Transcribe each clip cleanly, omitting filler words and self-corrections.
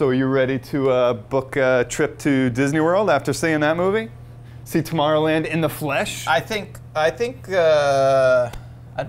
So are you ready to book a trip to Disney World after seeing that movie? See Tomorrowland in the flesh? I think I'd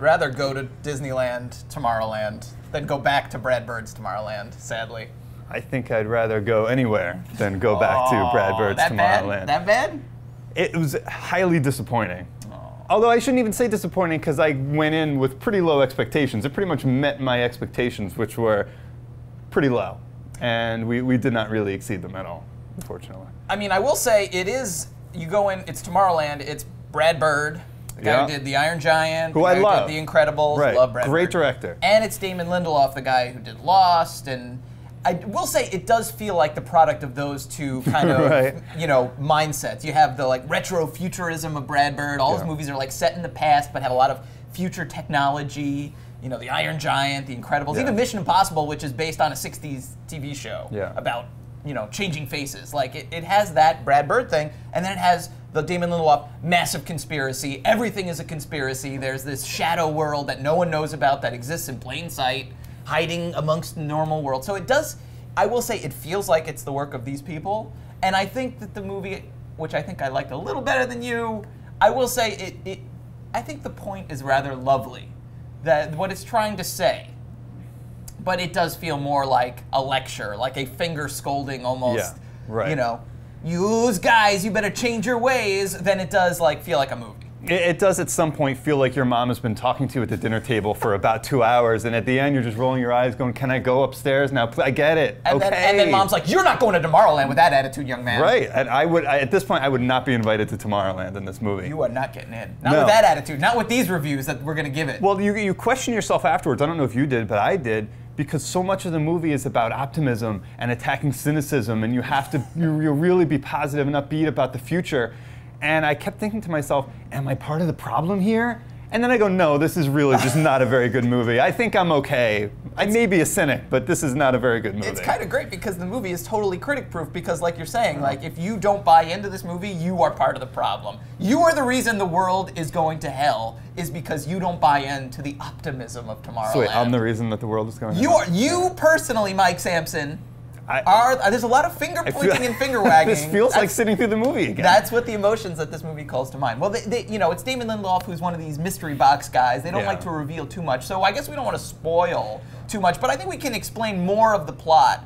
rather go to Disneyland Tomorrowland than go back to Brad Bird's Tomorrowland, sadly. I think I'd rather go anywhere than go back to Brad Bird's Tomorrowland. That bad? It was highly disappointing. Although I shouldn't even say disappointing because I went in with pretty low expectations. It pretty much met my expectations, which were pretty low. And we did not really exceed them at all, unfortunately. I mean, I will say it is, you go in, it's Tomorrowland, it's Brad Bird, the guy who did The Iron Giant, who I love. The Incredibles, right. Love Brad Great Bird. director. And it's Damon Lindelof, the guy who did Lost, and I will say it does feel like the product of those two kind of, right. you know, mindsets. You have the like retro futurism of Brad Bird. All his movies are like set in the past, but have a lot of future technology. You know, The Iron Giant, The Incredibles, even Mission Impossible, which is based on a '60s TV show about, you know, changing faces. Like it has that Brad Bird thing, and then it has the Damon Lindelof massive conspiracy. Everything is a conspiracy. There's this shadow world that no one knows about that exists in plain sight, hiding amongst the normal world. So it does, I will say, it feels like it's the work of these people. And I think that the movie, which I think I liked a little better than you, I will say I think the point is rather lovely, that what it's trying to say. But it does feel more like a lecture, like a finger scolding almost, you know, you guys, you better change your ways, than it does like feel like a movie. It does at some point feel like your mom has been talking to you at the dinner table for about 2 hours, and at the end you're just rolling your eyes going, can I go upstairs now? I get it, and then mom's like, you're not going to Tomorrowland with that attitude, young man. Right, and at this point I would not be invited to Tomorrowland in this movie. You are not getting in. Not with that attitude, not with these reviews that we're going to give it. Well, you question yourself afterwards. I don't know if you did, but I did, because so much of the movie is about optimism and attacking cynicism, and you have to you really be positive and upbeat about the future. And I kept thinking to myself, am I part of the problem here? And then I go, no, this is really just not a very good movie. I think I'm okay. I may be a cynic, but this is not a very good movie. It's kind of great because the movie is totally critic-proof because, like you're saying, like if you don't buy into this movie, you are part of the problem. You are the reason the world is going to hell, is because you don't buy into the optimism of Tomorrowland. So wait, I'm the reason that the world is going to hell? You personally, Mike Sampson, there's a lot of finger pointing and finger wagging. This feels like sitting through the movie again. That's what the emotions that this movie calls to mind. Well, you know, it's Damon Lindelof, who's one of these mystery box guys. They don't like to reveal too much, so I guess we don't want to spoil too much, but I think we can explain more of the plot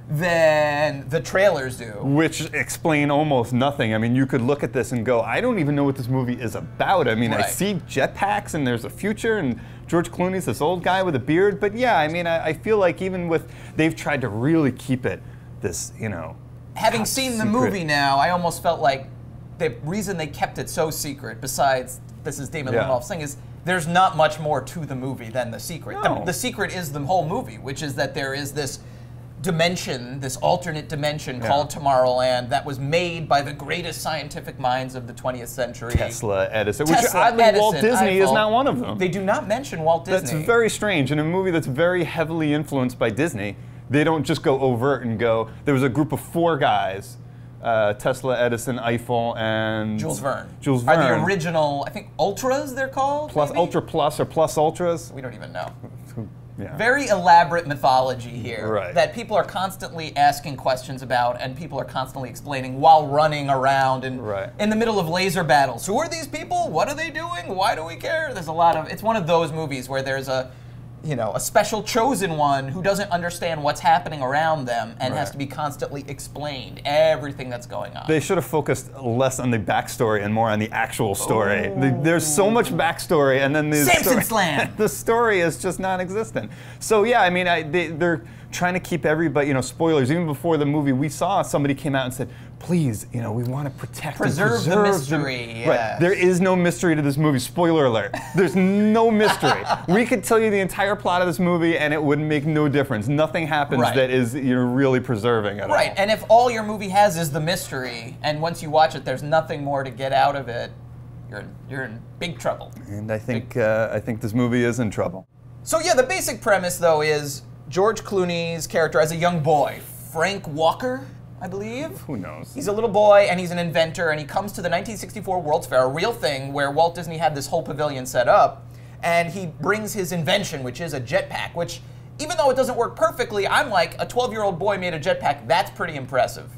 than the trailers do. Which explain almost nothing. I mean, you could look at this and go, I don't even know what this movie is about. I mean, I see jetpacks and there's a future and George Clooney's this old guy with a beard, but yeah, I mean, I feel like even with, they've tried to really keep it this, you know, having seen the movie now, I almost felt like the reason they kept it so secret, besides this is Damon Lindelof's thing, is there's not much more to the movie than the secret. No. The secret is the whole movie, which is that there is this dimension, this alternate dimension called Tomorrowland that was made by the greatest scientific minds of the 20th century. Tesla, Edison, which oddly Walt Disney is not one of them. They do not mention Walt Disney. That's very strange. In a movie that's very heavily influenced by Disney, they don't just go overt and go, there was a group of 4 guys, Tesla, Edison, Eiffel, and Jules Verne. Jules Verne. Are the original, I think, Ultras they're called? Plus, Ultra Plus or Plus Ultras? We don't even know. Yeah. Very elaborate mythology here right. that people are constantly asking questions about and people are constantly explaining while running around and in the middle of laser battles. Who are these people? What are they doing? Why do we care? There's a lot of, it's one of those movies where there's a, you know, a special chosen one who doesn't understand what's happening around them and has to be constantly explained everything that's going on. They should have focused less on the backstory and more on the actual story. There's so much backstory, and then the Samson Slam. The story is just non-existent. So yeah, I mean, they're trying to keep everybody, you know, spoilers. Even before the movie, we saw somebody came out and said, please, you know, we want to preserve the mystery. Right. There is no mystery to this movie. Spoiler alert. There's no mystery. We could tell you the entire plot of this movie and it would make no difference. Nothing happens that is, you know, really preserving at all. Right. And if all your movie has is the mystery, and once you watch it, there's nothing more to get out of it, you're in big trouble. And I think this movie is in trouble. So yeah, the basic premise though is George Clooney's character as a young boy, Frank Walker, I believe. Who knows? He's a little boy and he's an inventor and he comes to the 1964 World's Fair, a real thing where Walt Disney had this whole pavilion set up, and he brings his invention, which is a jetpack, which even though it doesn't work perfectly, I'm like, a 12-year-old boy made a jetpack. That's pretty impressive.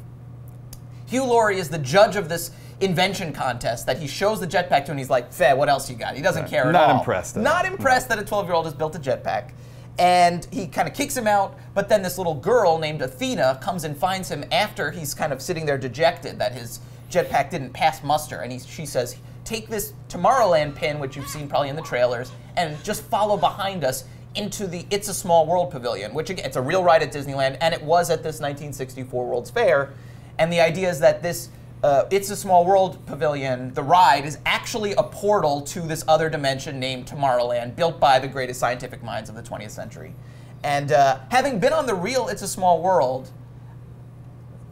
Hugh Laurie is the judge of this invention contest that he shows the jetpack to, and he's like, "Fair, what else you got?" He doesn't care at all. Not impressed. Not impressed that a 12-year-old has built a jetpack. And he kind of kicks him out, but then this little girl named Athena comes and finds him after he's kind of sitting there dejected that his jetpack didn't pass muster, and she says, "Take this Tomorrowland pin, which you've seen probably in the trailers, and just follow behind us into the It's a Small World pavilion," which again, it's a real ride at Disneyland, and it was at this 1964 World's Fair. And the idea is that this It's a Small World pavilion, the ride, is actually a portal to this other dimension named Tomorrowland, built by the greatest scientific minds of the 20th century. And having been on the real It's a Small World,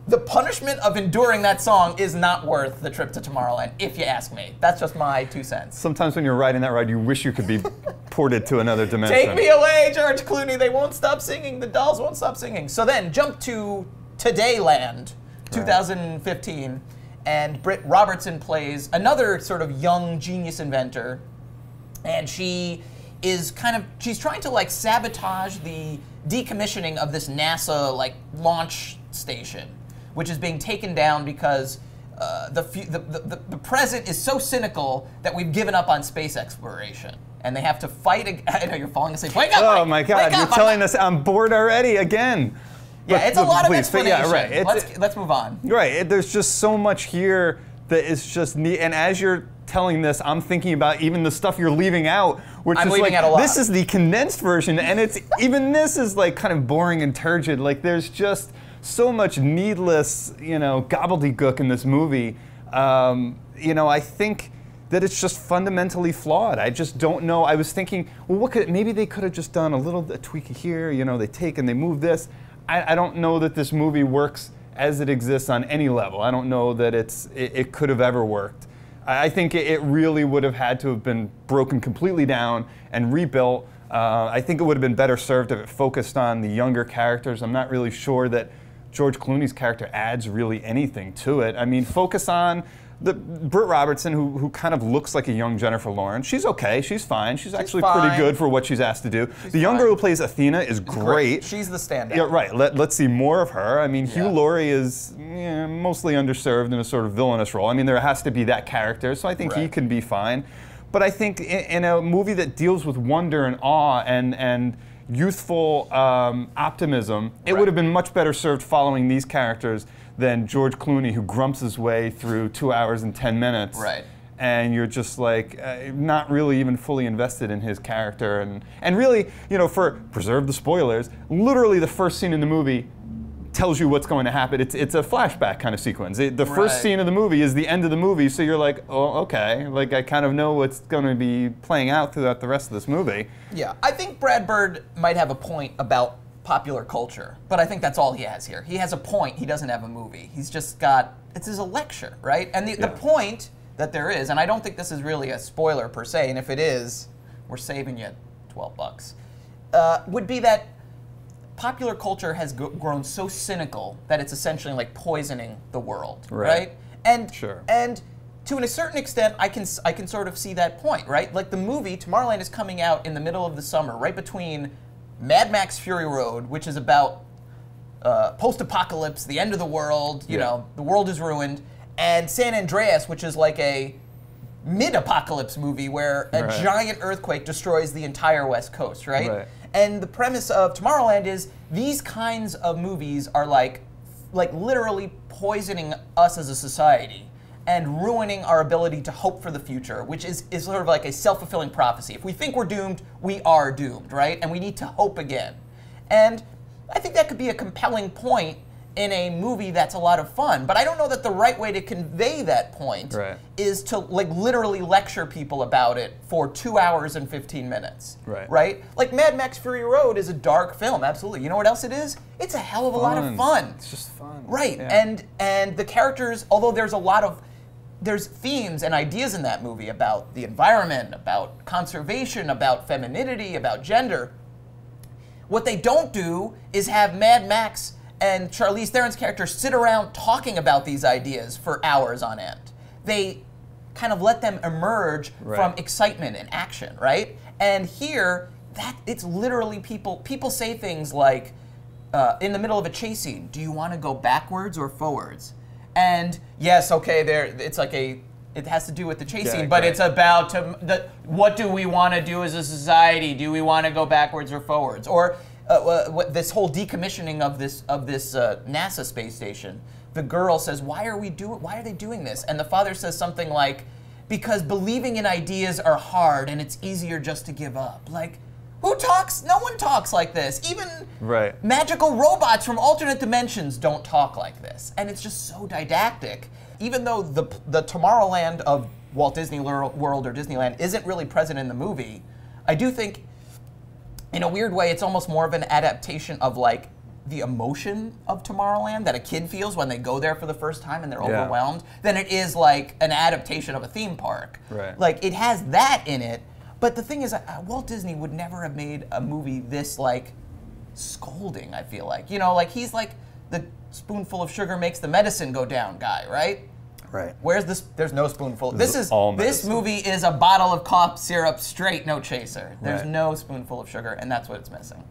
the punishment of enduring that song is not worth the trip to Tomorrowland, if you ask me. That's just my 2 cents. Sometimes when you're riding that ride, you wish you could be ported to another dimension. Take me away, George Clooney. They won't stop singing. The dolls won't stop singing. So then, jump to Todayland, 2015. And Britt Robertson plays another sort of young genius inventor. And she is she's trying to like sabotage the decommissioning of this NASA like launch station, which is being taken down because the present is so cynical that we've given up on space exploration. And they have to fight. I know you're falling asleep. Wake up! Oh my God! You're telling us I'm bored already again. Yeah, it's a lot of explanation. Yeah, right. Let's move on. Right. There's just so much here that is just neat. And as you're telling this, I'm thinking about even the stuff you're leaving out, which I'm is leaving like out a lot. this is the condensed version, and it's even this is like kind of boring and turgid. Like there's just so much needless, gobbledygook in this movie. I think that it's just fundamentally flawed. I just don't know. I was thinking, well, maybe they could have just done a tweak here. They take and they move this. I don't know that this movie works as it exists on any level. I don't know that it could have ever worked. I think it really would have had to have been broken completely down and rebuilt. I think it would have been better served if it focused on the younger characters. I'm not really sure that George Clooney's character adds really anything to it. I mean, focus on Britt Robertson, who kind of looks like a young Jennifer Lawrence. She's okay. She's fine. She's actually pretty good for what she's asked to do. The young girl who plays Athena is great. She's the standout. Yeah, right. Let's see more of her. I mean, Hugh Laurie is mostly underserved in a sort of villainous role. I mean, there has to be that character, so I think he can be fine. But I think in a movie that deals with wonder and awe and youthful optimism, it would have been much better served following these characters than George Clooney, who grumps his way through 2 hours and 10 minutes. Right. And you're just like not really even fully invested in his character. And really, for preserve the spoilers, literally the first scene in the movie tells you what's going to happen. It's a flashback kind of sequence. The first scene of the movie is the end of the movie, so you're like, oh, okay. Like, I kind of know what's going to be playing out throughout the rest of this movie. Yeah, I think Brad Bird might have a point about popular culture, but I think that's all he has here. He has a point, he doesn't have a movie. He's just got, it's a lecture, right? And the point that there is, and I don't think this is really a spoiler per se, and if it is, we're saving you $12, would be that popular culture has grown so cynical that it's essentially like poisoning the world, right? And and to a certain extent, I can sort of see that point, right? Like the movie Tomorrowland is coming out in the middle of the summer, right between Mad Max Fury Road, which is about post-apocalypse, the end of the world, you know, the world is ruined, and San Andreas, which is like a mid-apocalypse movie where a giant earthquake destroys the entire West Coast, right? And the premise of Tomorrowland is these kinds of movies are like literally poisoning us as a society and ruining our ability to hope for the future, which is sort of like a self-fulfilling prophecy. If we think we're doomed, we are doomed, right? And we need to hope again. And I think that could be a compelling point in a movie that's a lot of fun, but I don't know that the right way to convey that point is to like literally lecture people about it for 2 hours and 15 minutes, right? Like Mad Max Fury Road is a dark film, absolutely. You know what else it is? It's a hell of a lot of fun. It's just fun. Right, and the characters, although there's themes and ideas in that movie about the environment, about conservation, about femininity, about gender, what they don't do is have Mad Max and Charlize Theron's character sit around talking about these ideas for hours on end. They kind of let them emerge from excitement and action, right? And here, that it's literally people say things like, in the middle of a chase scene, do you want to go backwards or forwards? And yes, okay, it's like it has to do with the chase scene, but it's about what do we want to do as a society? Do we want to go backwards or forwards? Or this whole decommissioning of this NASA space station. The girl says, why are they doing this? And the father says something like, because believing in ideas are hard and it's easier just to give up. Like, who talks? No one talks like this. Even magical robots from alternate dimensions don't talk like this. And it's just so didactic. Even though the Tomorrowland of Walt Disney World or Disneyland isn't really present in the movie, I do think, in a weird way, it's almost more of an adaptation of like the emotion of Tomorrowland that a kid feels when they go there for the first time and they're overwhelmed, than it is like an adaptation of a theme park. Right. Like, it has that in it, but the thing is, Walt Disney would never have made a movie this like scolding, I feel like. You know, like he's like the spoonful of sugar makes the medicine go down guy, right? Right. Where's this? There's no spoonful. This movie is a bottle of cough syrup straight, no chaser. There's no spoonful of sugar, and that's what it's missing.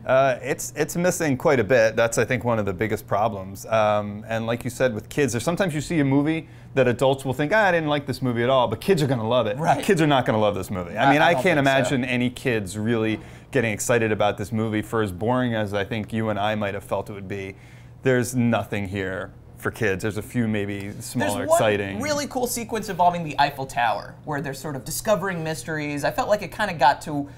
It's missing quite a bit. That's, I think, one of the biggest problems. And like you said, with kids, there's sometimes you see a movie that adults will think, I didn't like this movie at all, but kids are going to love it. Right. Kids are not going to love this movie. I mean, I can't imagine any kids really getting excited about this movie. For as boring as I think you and I might have felt it would be, there's nothing here for kids. There's a few maybe smaller, exciting. There's one really cool sequence involving the Eiffel Tower, where they're sort of discovering mysteries. I felt like it kind of got to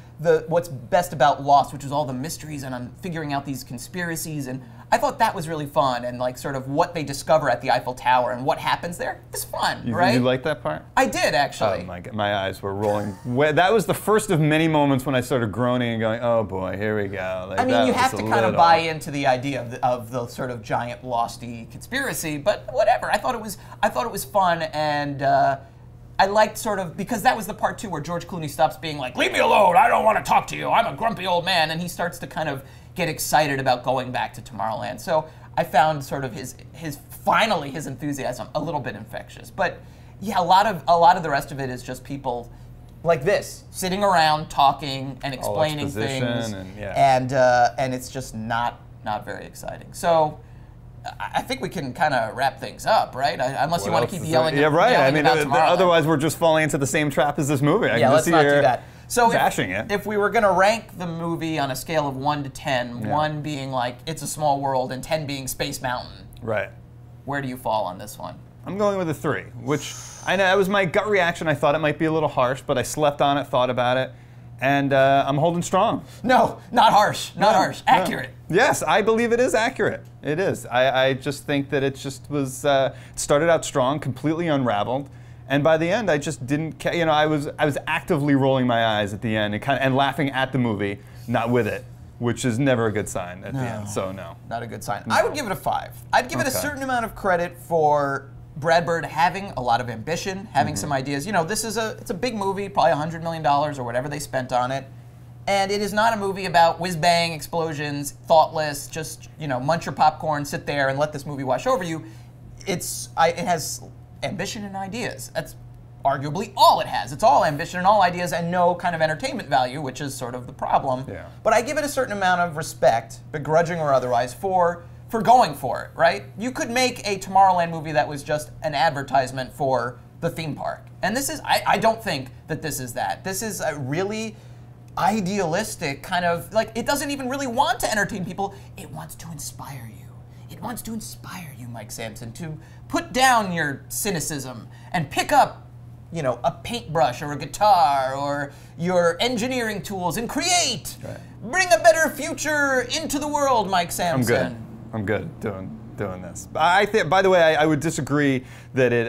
what's best about Lost, which was all the mysteries and I'm figuring out these conspiracies, and I thought that was really fun, and like sort of what they discover at the Eiffel Tower and what happens there is fun, right? You liked that part? I did, actually. Oh my God, my eyes were rolling. That was the first of many moments when I started groaning and going, oh boy, here we go. Like, I mean, you have to kind of buy into the idea of the sort of giant Losty conspiracy, but whatever. I thought it was fun, and I liked sort of, because that was the part too where George Clooney stops being like, leave me alone, I don't want to talk to you, I'm a grumpy old man, and he starts to kind of get excited about going back to Tomorrowland. So I found sort of his enthusiasm a little bit infectious. But yeah, a lot of the rest of it is just people like this, sitting around talking and explaining things, and it's just not very exciting. So I think we can kind of wrap things up, right? Unless you want to keep yelling. Yeah, right. I mean, about otherwise we're just falling into the same trap as this movie. Yeah, let's not do that. So if we were going to rank the movie on a scale of 1 to 10, 1 being like It's a Small World and 10 being Space Mountain, right? Where do you fall on this one? I'm going with a 3, which I know that was my gut reaction. I thought it might be a little harsh, but I slept on it, thought about it, and I'm holding strong. No, not harsh. Not harsh. Accurate. No. Yes, I believe it is accurate. It is. I just think that it just was. It started out strong, completely unraveled, and by the end, I just didn't. You know, I was actively rolling my eyes at the end and laughing at the movie, not with it, which is never a good sign at the end. So no, not a good sign. I would give it a 5. I'd give it a certain amount of credit for Brad Bird having a lot of ambition, having some ideas. You know, it's a big movie, probably $100 million or whatever they spent on it. And it is not a movie about whiz-bang explosions, thoughtless, just, you know, munch your popcorn, sit there and let this movie wash over you. It has ambition and ideas. That's arguably all it has. It's all ambition and all ideas and no kind of entertainment value, which is sort of the problem. Yeah. But I give it a certain amount of respect, begrudging or otherwise, for going for it, right? You could make a Tomorrowland movie that was just an advertisement for the theme park. And this is, I don't think that this is that. This is a really idealistic kind of, like, it doesn't even really want to entertain people. It wants to inspire you. It wants to inspire you, Mike Sampson, to put down your cynicism and pick up, you know, a paintbrush or a guitar or your engineering tools and create. Right. Bring a better future into the world, Mike Sampson. I'm good doing this. I think, by the way, I would disagree that it,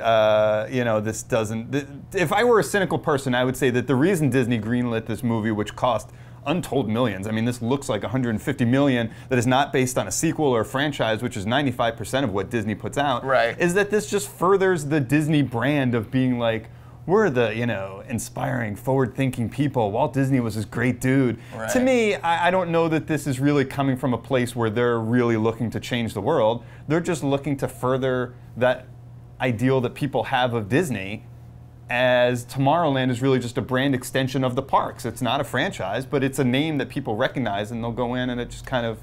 you know, this doesn't. If I were a cynical person, I would say that the reason Disney greenlit this movie, which cost untold millions. I mean, this looks like $150 million that is not based on a sequel or a franchise, which is 95% of what Disney puts out. Right. Is that this just furthers the Disney brand of being like, we're the, you know, inspiring, forward-thinking people. Walt Disney was this great dude. Right. To me, I don't know that this is really coming from a place where they're really looking to change the world. They're just looking to further that ideal that people have of Disney as Tomorrowland is really just a brand extension of the parks. It's not a franchise, but it's a name that people recognize, and they'll go in and it just kind of...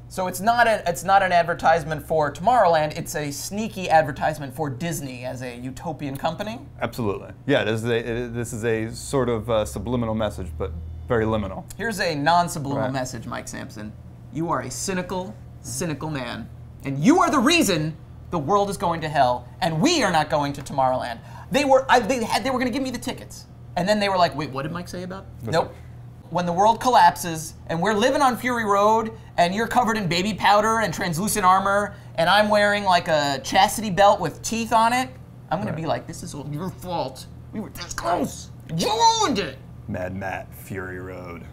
So it's not an advertisement for Tomorrowland, it's a sneaky advertisement for Disney as a utopian company? Absolutely. Yeah, this is a sort of subliminal message, but very liminal. Here's a non-subliminal message, Mike Sampson. You are a cynical, cynical man, and you are the reason the world is going to hell, and we are not going to Tomorrowland. They were going to give me the tickets, and then they were like, wait, what did Mike say about? Nope. When the world collapses, and we're living on Fury Road, and you're covered in baby powder and translucent armor, and I'm wearing like a chastity belt with teeth on it, I'm going to be like, this is all your fault. We were this close. You ruined it. Mad Matt, Fury Road.